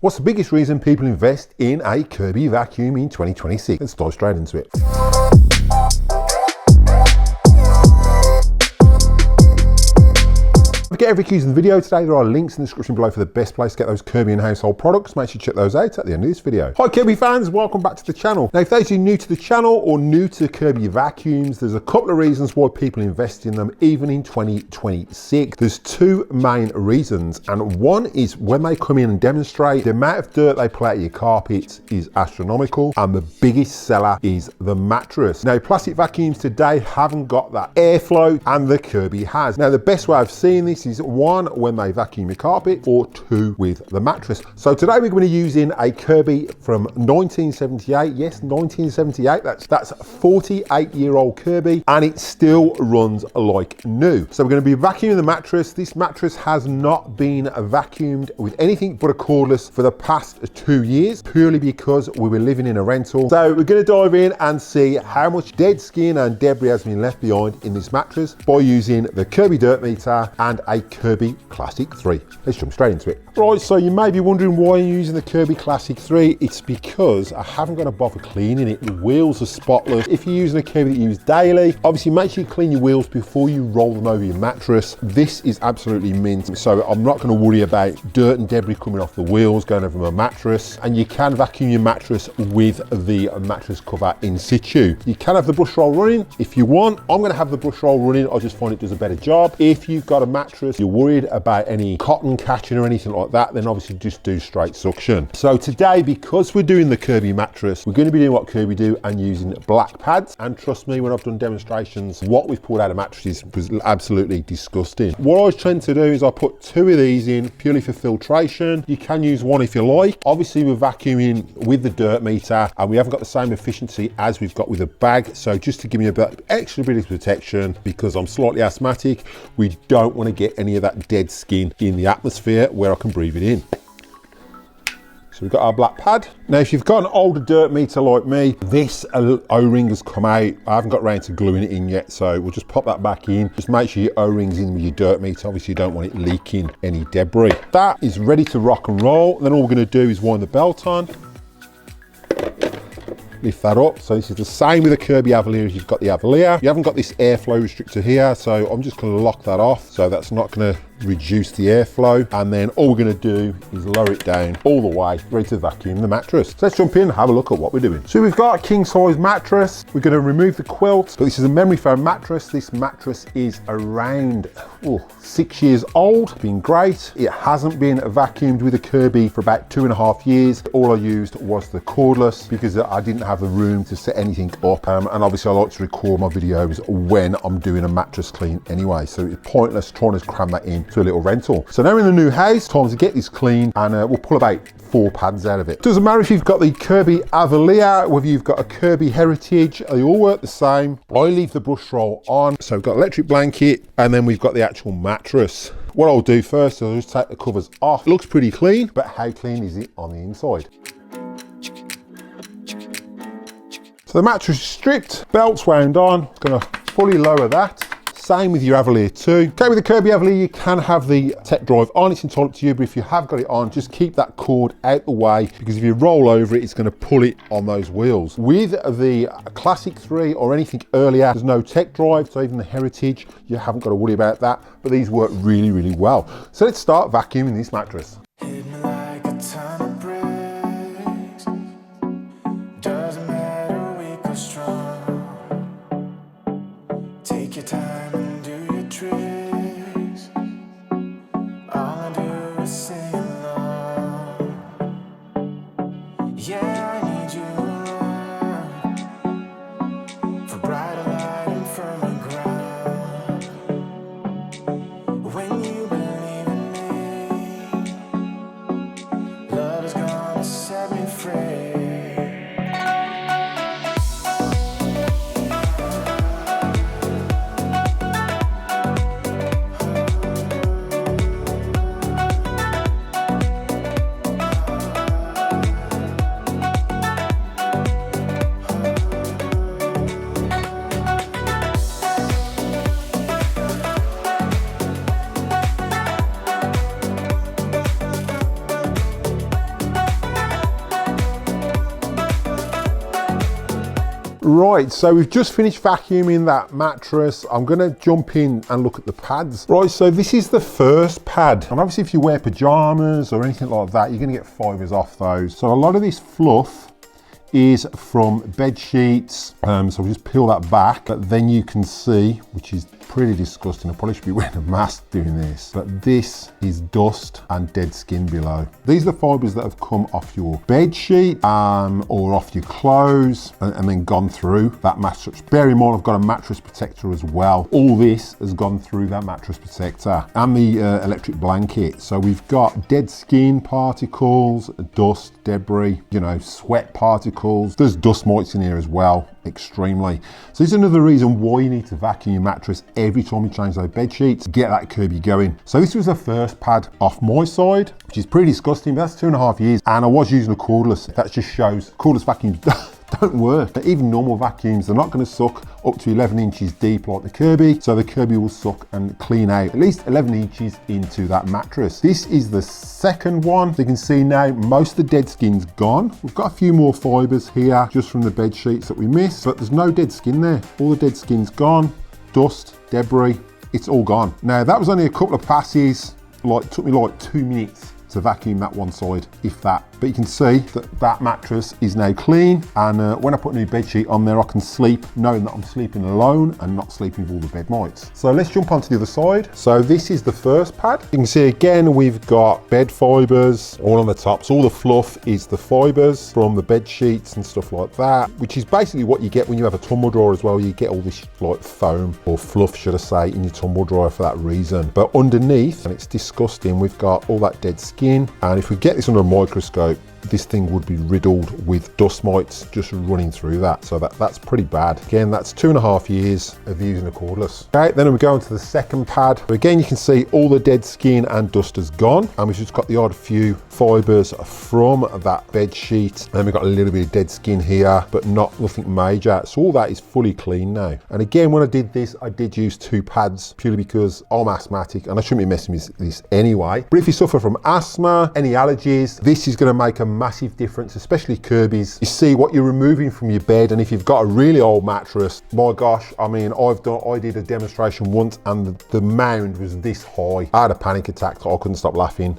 What's the biggest reason people invest in a Kirby vacuum in 2026? Let's dive straight into it. Get every cue in the video today. There are links in the description below for the best place to get those Kirby and household products. Make sure you check those out at the end of this video. Hi Kirby fans, welcome back to the channel. Now, if those of you new to the channel or new to Kirby vacuums, there's a couple of reasons why people invest in them even in 2026. There's two main reasons, and one is when they come in and demonstrate, the amount of dirt they pull out of your carpets is astronomical, and the biggest seller is the mattress. Now, plastic vacuums today haven't got that airflow, and the Kirby has. Now, the best way of seeing this is one, when they vacuum your carpet, or two, with the mattress. So today we're going to be using a Kirby from 1978. Yes, 1978. That's 48-year-old Kirby, and it still runs like new. So we're going to be vacuuming the mattress. This mattress has not been vacuumed with anything but a cordless for the past 2 years, purely because we were living in a rental. So we're going to dive in and see how much dead skin and debris has been left behind in this mattress by using the Kirby dirt meter and a Kirby Classic 3. Let's jump straight into it. Right, so you may be wondering why I'm using the Kirby Classic 3. It's because I haven't got to bother cleaning it. The wheels are spotless. If you're using a Kirby that you use daily, obviously make sure you clean your wheels before you roll them over your mattress. This is absolutely mint, so I'm not going to worry about dirt and debris coming off the wheels, going over my mattress. And you can vacuum your mattress with the mattress cover in situ. You can have the brush roll running if you want. I'm going to have the brush roll running. I just find it does a better job. If you've got a mattress, you're worried about any cotton catching or anything like that, then obviously just do straight suction. So today, because we're doing the Kirby mattress, we're going to be doing what Kirby do and using black pads. And trust me, when I've done demonstrations, what we've pulled out of mattresses was absolutely disgusting. What I tend to do is I put 2 of these in purely for filtration. You can use 1 if you like. Obviously we're vacuuming with the dirt meter and we haven't got the same efficiency as we've got with a bag. So just to give me a bit extra bit of protection, because I'm slightly asthmatic, we don't want to get any of that dead skin in the atmosphere where I can breathe it in. So we've got our black pad. Now, if you've got an older dirt meter like me, this O-ring has come out. I haven't got around to gluing it in yet, so we'll just pop that back in. Just make sure your O-ring's in with your dirt meter. Obviously, you don't want it leaking any debris. That is ready to rock and roll. Then all we're gonna do is wind the belt on. Lift that up. So this is the same with the Kirby Avalir as you've got the Avalir. You haven't got this airflow restrictor here, so I'm just gonna lock that off. So that's not gonna reduce the airflow. And then all we're gonna do is lower it down all the way, ready to vacuum the mattress. So let's jump in and have a look at what we're doing. So we've got a king size mattress. We're gonna remove the quilt, but this is a memory foam mattress. This mattress is around 6 years old, been great. It hasn't been vacuumed with a Kirby for about 2.5 years. All I used was the cordless because I didn't have the room to set anything up. And obviously I like to record my videos when I'm doing a mattress clean anyway. So it's pointless trying to cram that in to a little rental. So now we're in the new house, time to get this clean, and we'll pull about 4 pads out of it. Doesn't matter if you've got the Kirby Avalir, whether you've got a Kirby Heritage, they all work the same. I leave the brush roll on. So we've got electric blanket, and then we've got the actual mattress. What I'll do first is I'll just take the covers off. It looks pretty clean, but how clean is it on the inside? So the mattress is stripped, belt's wound on. Gonna fully lower that. Same with your Avalir too. Okay, with the Kirby Avalir, you can have the tech drive on. It's entirely up to you, but if you have got it on, just keep that cord out the way, because if you roll over it, it's going to pull it on those wheels. With the Classic 3 or anything earlier, there's no tech drive, so even the Heritage, you haven't got to worry about that, but these work really, really well. So let's start vacuuming this mattress. Right, so we've just finished vacuuming that mattress. I'm gonna jump in and look at the pads. Right, so this is the first pad. And obviously if you wear pajamas or anything like that, you're gonna get fibers off those. So a lot of this fluff is from bed sheets. So we'll just peel that back, but then you can see, which is pretty disgusting. I probably should be wearing a mask doing this, but this is dust and dead skin below. These are the fibers that have come off your bed sheet or off your clothes and then gone through that mattress. Bear in mind, I've got a mattress protector as well. All this has gone through that mattress protector and the electric blanket. So we've got dead skin particles, dust, debris, you know, sweat particles. There's dust mites in here as well, extremely. So this is another reason why you need to vacuum your mattress every time you change those bed sheets. Get that Kirby going. So this was the first pad off my side, which is pretty disgusting, but that's 2.5 years. And I was using a cordless. That just shows cordless vacuums don't work. Even normal vacuums, they're not going to suck up to 11 inches deep like the Kirby. So the Kirby will suck and clean out at least 11 inches into that mattress. This is the second one. So you can see now most of the dead skin's gone. We've got a few more fibers here just from the bed sheets that we missed, but there's no dead skin there. All the dead skin's gone. Dust, debris, it's all gone. Now that was only a couple of passes. It took me like 2 minutes to vacuum that one side, if that. But you can see that that mattress is now clean, and when I put a new bed sheet on there, I can sleep knowing that I'm sleeping alone and not sleeping with all the bed mites. So let's jump onto the other side. So this is the first pad. You can see again, we've got bed fibers all on the top. So all the fluff is the fibers from the bed sheets and stuff like that, which is basically what you get when you have a tumble dryer as well. You get all this like foam or fluff, should I say, in your tumble dryer for that reason. But underneath, and it's disgusting, we've got all that dead skin. And if we get this under a microscope, this thing would be riddled with dust mites just running through that. So that's pretty bad. Again, that's 2.5 years of using a cordless. Okay, then we go into the second pad. So again, you can see all the dead skin and dust has gone. And we've just got the odd few fibers from that bed sheet. And we've got a little bit of dead skin here, but nothing major. So all that is fully clean now. And again, when I did this, I did use 2 pads purely because I'm asthmatic and I shouldn't be messing with this anyway. But if you suffer from asthma, any allergies, this is going to make a massive difference, especially Kirby's. You see what you're removing from your bed, and if you've got a really old mattress, my gosh, I mean, I did a demonstration once and the mound was this high. I had a panic attack, so I couldn't stop laughing.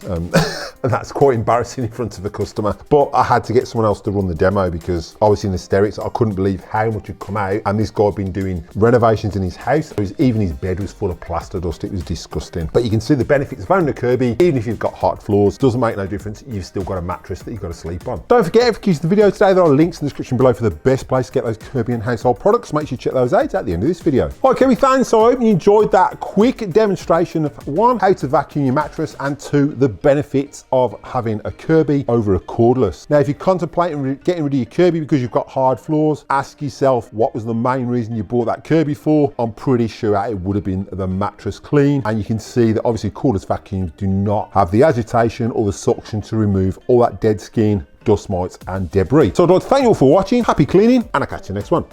And that's quite embarrassing in front of a customer. But I had to get someone else to run the demo because I was in hysterics. I couldn't believe how much had come out. And this guy had been doing renovations in his house. Even his bed was full of plaster dust. It was disgusting. But you can see the benefits of owning a Kirby. Even if you've got hard floors, doesn't make no difference. You've still got a mattress that you've got to sleep on. Don't forget, if you use the video today, there are links in the description below for the best place to get those Kirby and household products. Make sure you check those out at the end of this video. All right, Kirby fans, so I hope you enjoyed that quick demonstration of 1, how to vacuum your mattress, and 2, the benefits of having a Kirby over a cordless. Now, if you're contemplating getting rid of your Kirby because you've got hard floors, ask yourself what was the main reason you bought that Kirby for. I'm pretty sure it would have been the mattress clean. And you can see that obviously cordless vacuums do not have the agitation or the suction to remove all that dead skin, dust mites and debris. So I'd like to thank you all for watching. Happy cleaning, and I'll catch you next one.